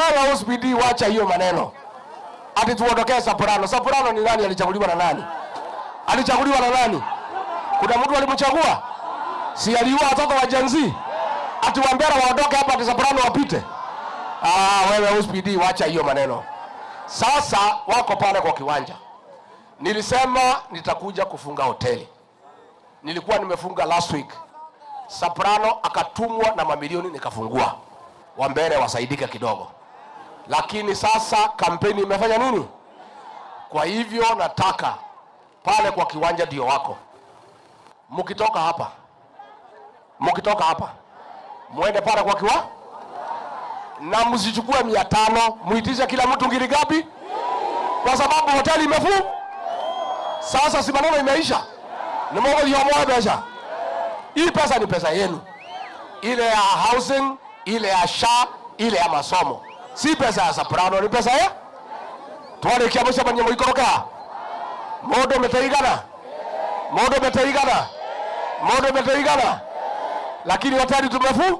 wewe usibidi, wacha hiyo maneno. Ati tuondokee Soprano. Soprano ni nani? Alichaguliwa na nani? Alichaguliwa na nani? Kuna mtu alimchagua? Si aliua watoto wa Gen Z? Ati Wambera waondoke hapa ati Soprano wapite? Wewe usibidi, wacha hiyo maneno. Sasa wako pale kwa kiwanja. Nilisema nitakuja kufunga hoteli. Nilikuwa nimefunga last week. Soprano akatumwa na mamilioni nikafungua. Wambere wasaidike kidogo. Lakini sasa kampeni imefanya nini? Kwa hivyo nataka pale kwa kiwanja ndio wako. Mkitoka hapa muende pale kwa kiwanja na msichukue 500, muitishe kila mtu ngiri ngapi? Kwa sababu hoteli imefungwa. Sasa si maneno imeisha. Ni Mungu aliamua pesa. Hii pesa ni pesa yenu. Ile ya housing, ile ya SHA, ile ya masomo. Si pesa ya Soprano, ni pesa ya? Tuwale kia mwisha mwenye mwikoroka. Modo meteigana. Lakini hoteli tumefunga.